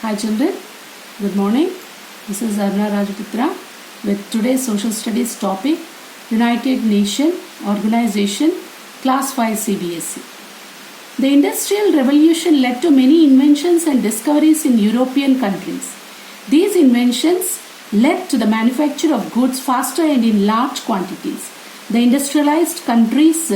Hi children, good morning. This is Arna Rajaputra with today's social studies topic United Nations Organization Class 5 CBSE. The Industrial Revolution led to many inventions and discoveries in European countries. These inventions led to the manufacture of goods faster and in large quantities. The industrialized countries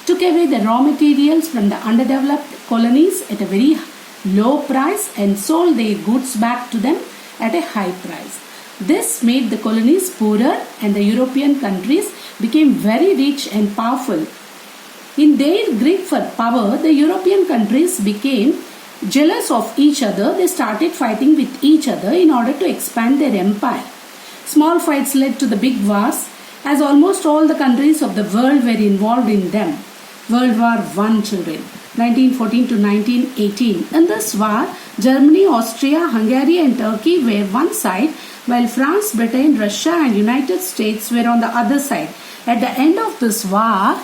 took away the raw materials from the underdeveloped colonies at a very low price and sold their goods back to them at a high price. This made the colonies poorer and the European countries became very rich and powerful. In their grip for power, the European countries became jealous of each other. They started fighting with each other in order to expand their empire. Small fights led to the big wars, as almost all the countries of the world were involved in them. World War I, children, 1914 to 1918. In this war, Germany, Austria, Hungary and Turkey were one side, while France, Britain, Russia and United States were on the other side. At the end of this war,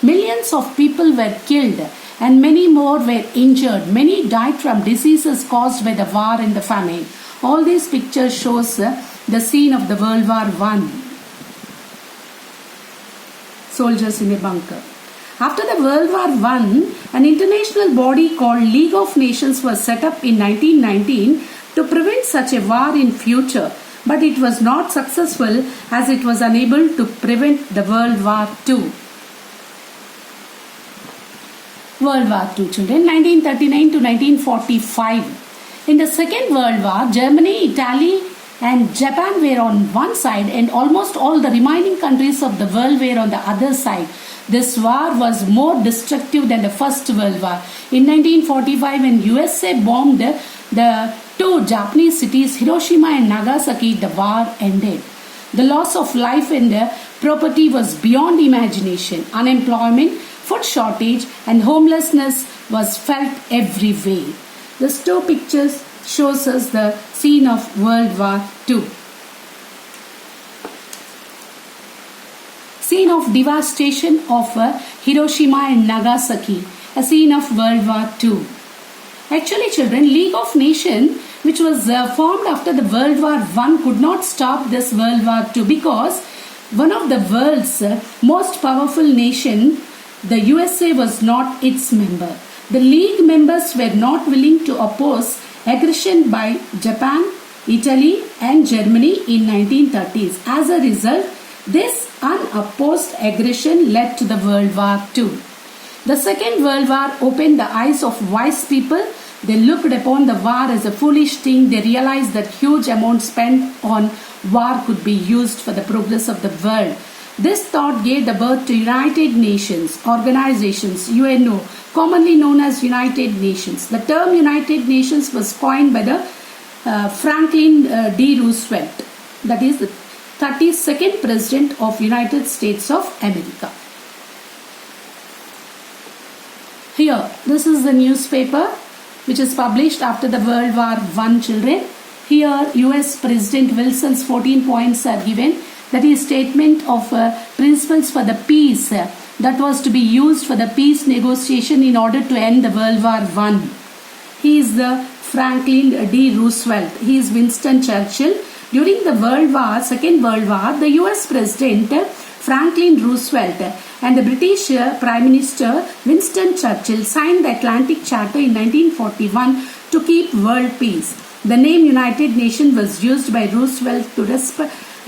millions of people were killed and many more were injured. Many died from diseases caused by the war and the famine. All these pictures shows the scene of the World War I. Soldiers in a bunker. After the World War I, an international body called League of Nations was set up in 1919 to prevent such a war in future, but it was not successful as it was unable to prevent the World War II. World War II, children, 1939 to 1945. In the Second World War, Germany, Italy and Japan were on one side and almost all the remaining countries of the world were on the other side. This war was more destructive than the First World War. In 1945, when USA bombed the two Japanese cities, Hiroshima and Nagasaki, the war ended. The loss of life and property was beyond imagination. Unemployment, food shortage and homelessness was felt everywhere. These two pictures shows us the scene of World War II. Scene of devastation of Hiroshima and Nagasaki, a scene of World War II. Actually, children, League of Nations, which was formed after the World War I, could not stop this World War II because one of the world's most powerful nation, the USA, was not its member. The League members were not willing to oppose aggression by Japan, Italy and Germany in 1930s. As a result, this unopposed aggression led to the World War II. The Second World War opened the eyes of wise people. They looked upon the war as a foolish thing. They realized that huge amounts spent on war could be used for the progress of the world. This thought gave the birth to United Nations organizations, UNO, commonly known as United Nations. The term United Nations was coined by the Franklin D. Roosevelt, that is the 32nd President of United States of America. Here, this is the newspaper which is published after the World War I, children. Here, US President Wilson's 14 points are given. That is statement of principles for the peace that was to be used for the peace negotiation in order to end the World War I. He is the Franklin D. Roosevelt. He is Winston Churchill. During the Second World War, the US President Franklin Roosevelt and the British Prime Minister Winston Churchill signed the Atlantic Charter in 1941 to keep world peace. The name United Nations was used by Roosevelt to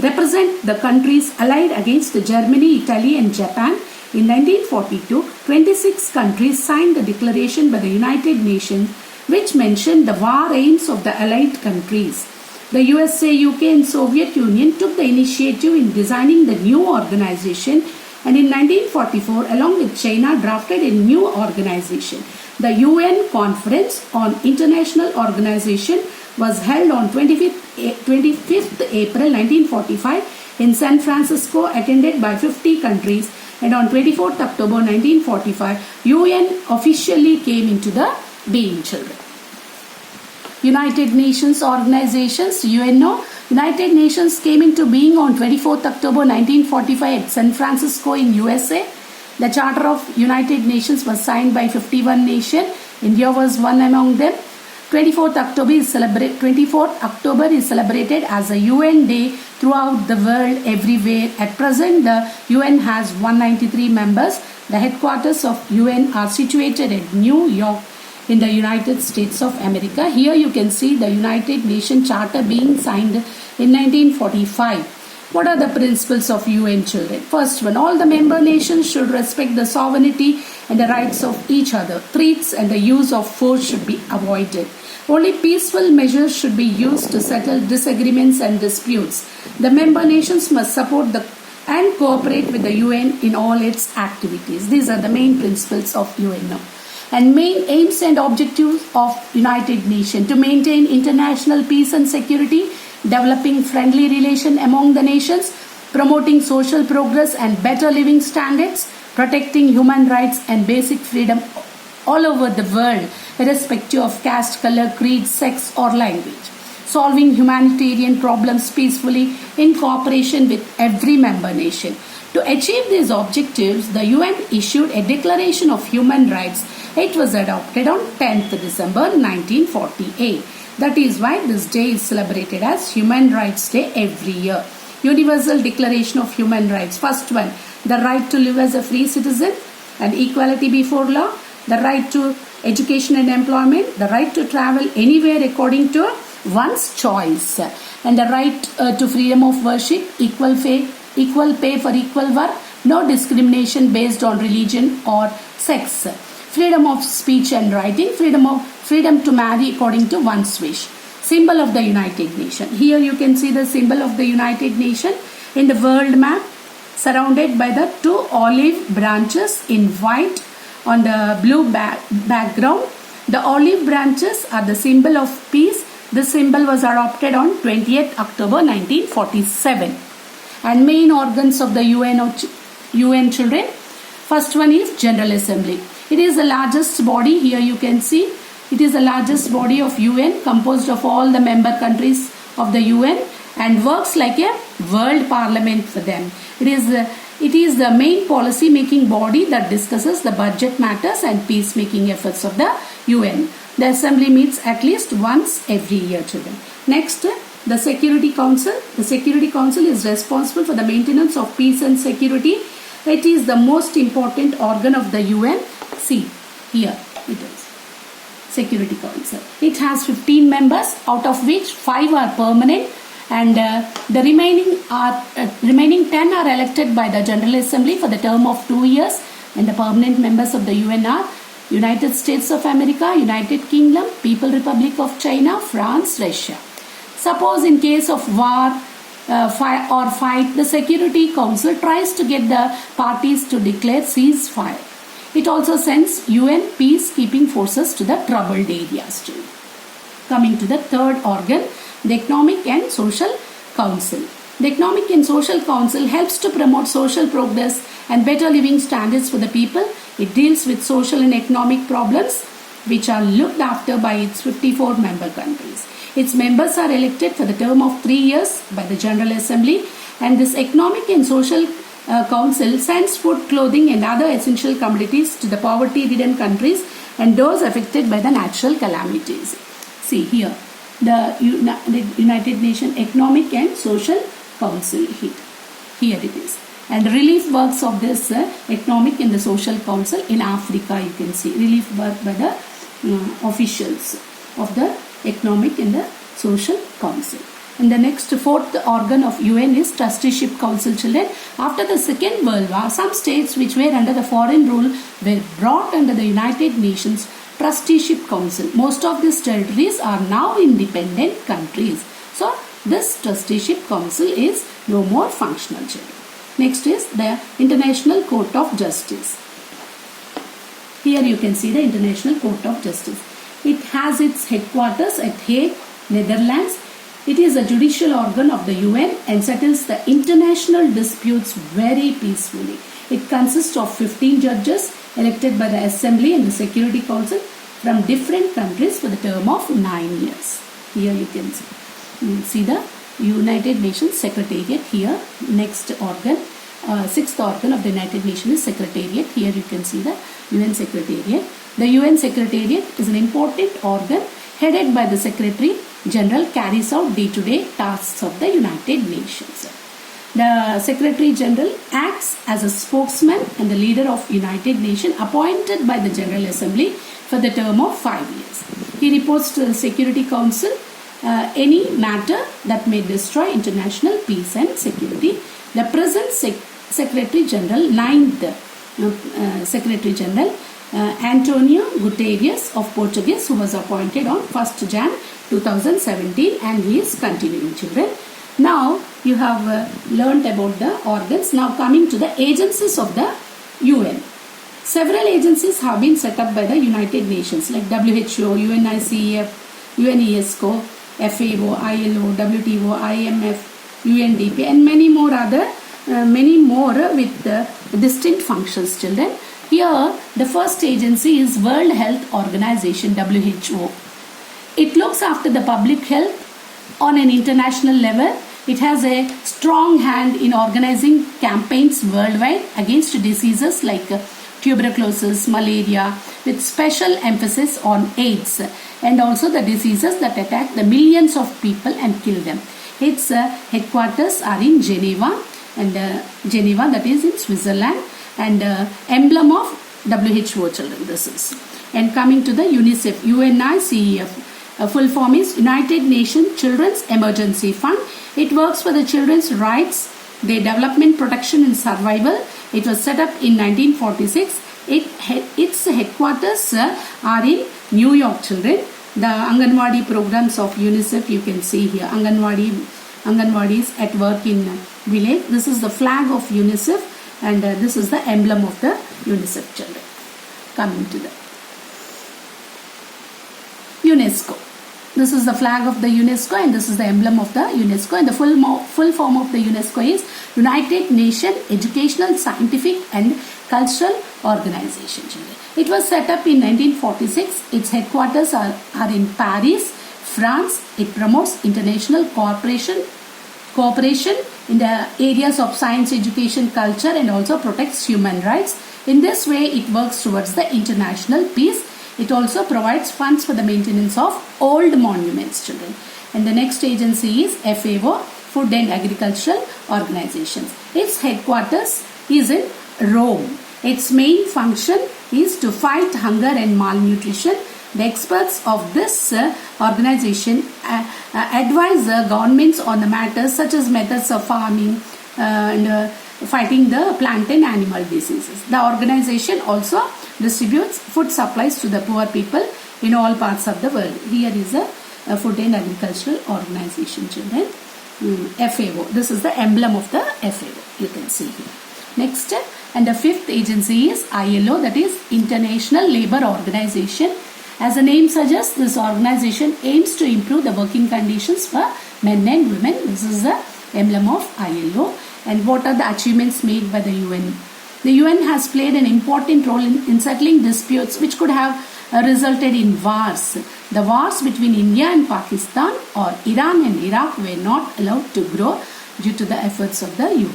represent the countries allied against Germany, Italy and Japan. In 1942, 26 countries signed the declaration by the United Nations which mentioned the war aims of the allied countries. The USA, UK and Soviet Union took the initiative in designing the new organization, and in 1944, along with China, drafted a new organization. The UN Conference on International Organization was held on 25th April 1945 in San Francisco, attended by 50 countries, and on 24th October 1945, UN officially came into the being, children. United Nations organizations, UNO. United Nations came into being on 24th October 1945 at San Francisco in USA. The Charter of United Nations was signed by 51 nations. India was one among them. 24th October is celebrated as a UN Day throughout the world everywhere. At present, the UN has 193 members. The headquarters of UN are situated in New York in the United States of America. Here you can see the United Nations Charter being signed in 1945. What are the principles of UN children? First one, all the member nations should respect the sovereignty and the rights of each other. Threats and the use of force should be avoided. Only peaceful measures should be used to settle disagreements and disputes. The member nations must support and cooperate with the UN in all its activities. These are the main principles of UN. And main aims and objectives of United Nations: to maintain international peace and security, developing friendly relation among the nations, promoting social progress and better living standards, protecting human rights and basic freedom all over the world, irrespective of caste, color, creed, sex or language, solving humanitarian problems peacefully in cooperation with every member nation. To achieve these objectives, the UN issued a Declaration of Human Rights. It was adopted on 10th December 1948. That is why this day is celebrated as Human Rights Day every year. Universal Declaration of Human Rights. First one, the right to live as a free citizen and equality before law, the right to education and employment, the right to travel anywhere according to one's choice, and the right to freedom of worship, equal pay for equal work, no discrimination based on religion or sex, freedom of speech and writing, freedom to marry according to one's wish. Symbol of the United Nations. Here you can see the symbol of the United Nations in the world map, surrounded by the two olive branches in white on the blue background. The olive branches are the symbol of peace. This symbol was adopted on 20th October 1947. And main organs of the UN children. First one is General Assembly. It is the largest body. Here you can see it is the largest body of UN, composed of all the member countries of the UN, and works like a world parliament for them. It is the main policy making body that discusses the budget matters and peacemaking efforts of the UN. The assembly meets at least once every year, children. Next, the Security Council. The Security Council is responsible for the maintenance of peace and security. It is the most important organ of the UN. See, here it is. Security Council. It has 15 members, out of which 5 are permanent, and the remaining 10 are elected by the General Assembly for the term of 2 years, and the permanent members of the UN are United States of America, United Kingdom, People Republic of China, France, Russia. Suppose in case of war or fight, the Security Council tries to get the parties to declare ceasefire. It also sends UN peacekeeping forces to the troubled areas too. Coming to the third organ, the Economic and Social Council. The Economic and Social Council helps to promote social progress and better living standards for the people. It deals with social and economic problems which are looked after by its 54 member countries. Its members are elected for the term of 3 years by the General Assembly, and this Economic and Social Council sends food, clothing and other essential commodities to the poverty-ridden countries and those affected by the natural calamities. See here, the United Nations Economic and Social Council here it is. And relief works of this Economic and the Social Council in Africa, you can see relief work by the officials of the Economic and the Social Council. And the next fourth organ of UN is Trusteeship Council, children. After the Second World War, some states which were under the foreign rule were brought under the United Nations Trusteeship Council. Most of these territories are now independent countries. So this Trusteeship Council is no more functional, children. Next is the International Court of Justice. Here you can see the International Court of Justice. It has its headquarters at Hague, Netherlands. It is a judicial organ of the UN and settles the international disputes very peacefully. It consists of 15 judges elected by the Assembly and the Security Council from different countries for the term of 9 years. Here you can see the United Nations Secretariat here. Next organ, sixth organ of the United Nations is Secretariat. Here you can see the UN Secretariat. The UN Secretariat is an important organ. headed by the Secretary General, carries out day-to-day tasks of the United Nations. The Secretary General acts as a spokesman and the leader of United Nations appointed by the General Assembly for the term of 5 years. He reports to the Security Council any matter that may destroy international peace and security. The present Secretary General, 9th Secretary General, Antonio Guterres of Portugal, who was appointed on 1st Jan 2017, and he is continuing, children. Now you have learnt about the organs. Now coming to the agencies of the UN. Several agencies have been set up by the United Nations like WHO, UNICEF, UNESCO, FAO, ILO, WTO, IMF, UNDP, and many more with distinct functions, children. Here the first agency is World Health Organization, WHO. It looks after the public health on an international level. It has a strong hand in organizing campaigns worldwide against diseases like tuberculosis, malaria, with special emphasis on AIDS and also the diseases that attack the millions of people and kill them. Its headquarters are in Geneva, and Geneva, that is in Switzerland, and emblem of WHO, children, this is. And coming to the UNICEF, UNICEF, full form is United Nations Children's Emergency Fund. It works for the children's rights, their development, protection and survival. It was set up in 1946. Its headquarters are in New York, children. The Anganwadi programs of UNICEF, you can see here. Anganwadis at work in village. This is the flag of UNICEF, and this is the emblem of the UNICEF, children. Coming to the UNESCO. This is the flag of the UNESCO, and this is the emblem of the UNESCO, and the full form of the UNESCO is United Nations Educational, Scientific and Cultural Organization. It was set up in 1946. Its headquarters are in Paris, France. It promotes international cooperation in the areas of science, education, culture, and also protects human rights. In this way, it works towards the international peace. It also provides funds for the maintenance of old monuments, children. And the next agency is FAO, Food and Agricultural Organizations. Its headquarters is in Rome. Its main function is to fight hunger and malnutrition. The experts of this organization advise the governments on the matters such as methods of farming and fighting the plant and animal diseases. The organization also distributes food supplies to the poor people in all parts of the world. Here is a Food and Agricultural Organization, children. FAO. This is the emblem of the FAO. You can see here. Next, and the fifth agency is ILO, that is International Labour Organization. As the name suggests, this organization aims to improve the working conditions for men and women. This is the emblem of ILO. And what are the achievements made by the UN? The UN has played an important role in settling disputes which could have resulted in wars. The wars between India and Pakistan or Iran and Iraq were not allowed to grow due to the efforts of the UN.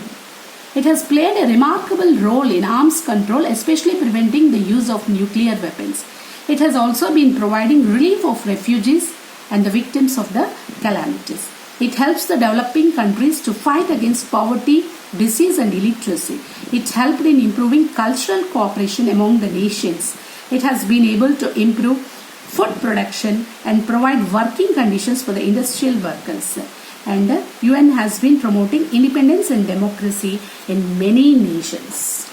It has played a remarkable role in arms control, especially preventing the use of nuclear weapons. It has also been providing relief of refugees and the victims of the calamities. It helps the developing countries to fight against poverty, disease and illiteracy. It helped in improving cultural cooperation among the nations. It has been able to improve food production and provide working conditions for the industrial workers. And the UN has been promoting independence and democracy in many nations.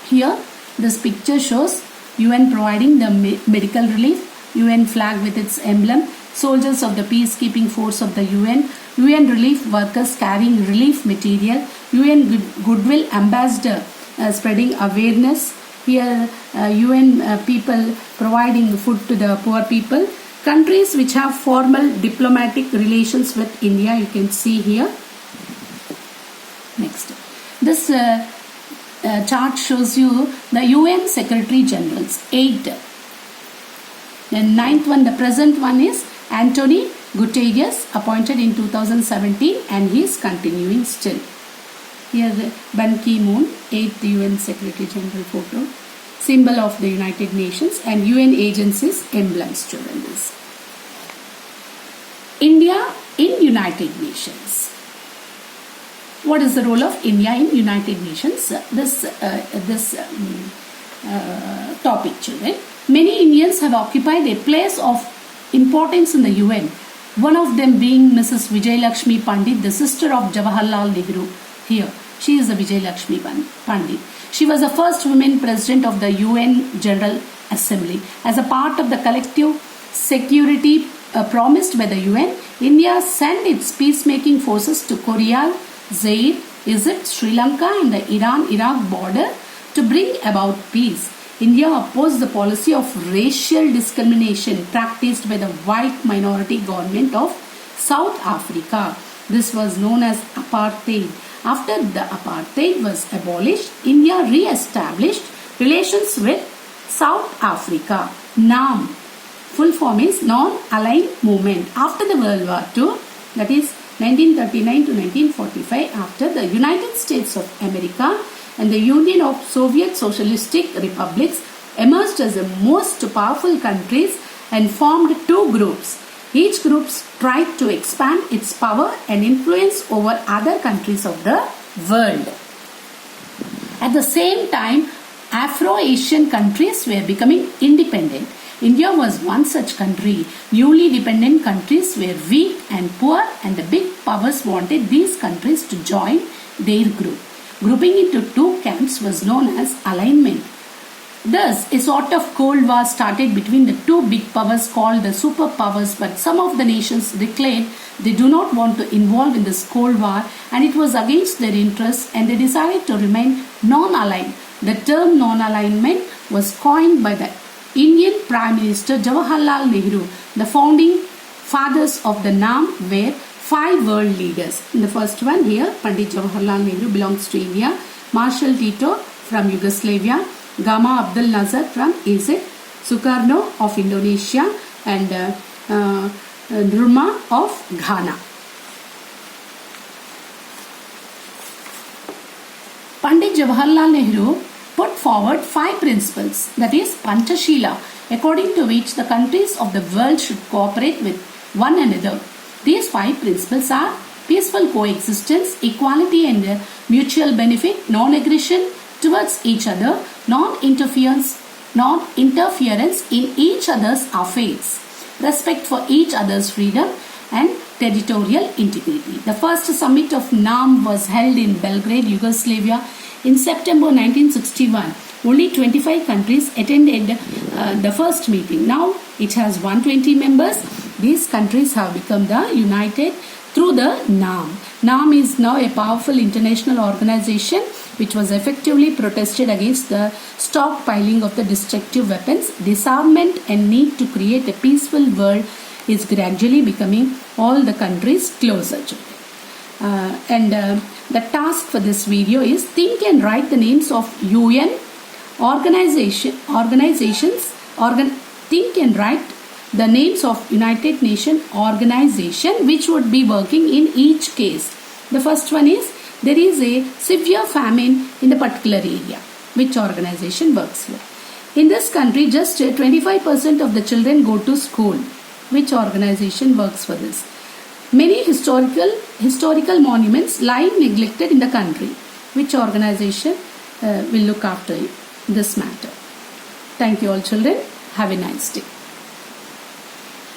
Here, this picture shows UN providing the medical relief, UN flag with its emblem, soldiers of the peacekeeping force of the UN, UN relief workers carrying relief material, UN goodwill ambassador spreading awareness. Here UN people providing food to the poor people. Countries which have formal diplomatic relations with India, you can see here. Next. This chart shows you the UN Secretary Generals, 8. The ninth one, the present one is Antonio Guterres, appointed in 2017, and he is continuing still. Here Ban Ki-moon, 8th UN Secretary General photo, symbol of the United Nations, and UN agencies emblems, children. India in United Nations. What is the role of India in United Nations? This topic, children. Many Indians have occupied a place of importance in the UN. One of them being Mrs. Vijayalakshmi Pandit, the sister of Jawaharlal Nehru. Here, she is the Vijayalakshmi Pandit. She was the first woman president of the UN General Assembly. As a part of the collective security promised by the UN, India sent its peacemaking forces to Korea, Zaire, Egypt, Sri Lanka and the Iran-Iraq border to bring about peace. India opposed the policy of racial discrimination practiced by the white minority government of South Africa. This was known as apartheid. After the apartheid was abolished, India re-established relations with South Africa. NAM, full form is Non-Aligned Movement. After the World War II, that is 1939 to 1945, after the United States of America and the Union of Soviet Socialistic Republics emerged as the most powerful countries and formed two groups. Each group tried to expand its power and influence over other countries of the world. At the same time, Afro-Asian countries were becoming independent. India was one such country. Newly dependent countries were weak and poor, and the big powers wanted these countries to join their group. Grouping into two camps was known as alignment. Thus, a sort of Cold War started between the two big powers called the superpowers, but some of the nations declared they do not want to involve in this Cold War and it was against their interests, and they decided to remain non-aligned. The term non-alignment was coined by the Indian Prime Minister Jawaharlal Nehru. The founding fathers of the NAM were 5 world leaders. In the first one here, Pandit Jawaharlal Nehru belongs to India, Marshal Tito from Yugoslavia, Gamal Abdel Nasser from Egypt, Sukarno of Indonesia and Nkrumah of Ghana. Pandit Jawaharlal Nehru put forward 5 principles, that is Panchashila, according to which the countries of the world should cooperate with one another. These 5 principles are peaceful coexistence, equality and mutual benefit, non-aggression towards each other, non-interference in each other's affairs, respect for each other's freedom and territorial integrity. The first summit of NAM was held in Belgrade, Yugoslavia in September 1961. Only 25 countries attended the first meeting. Now it has 120 members. These countries have become the United through the NAM. NAM is now a powerful international organization which was effectively protested against the stockpiling of the destructive weapons. Disarmament and need to create a peaceful world is gradually becoming all the countries closer to it. The task for this video is think and write the names of UN think and write the names of United Nations organization which would be working in each case. The first one is there is a severe famine in the particular area. Which organization works here? In this country, just 25% of the children go to school. Which organization works for this? Many historical monuments lie neglected in the country. Which organization will look after this matter? Thank you all children. Have a nice day.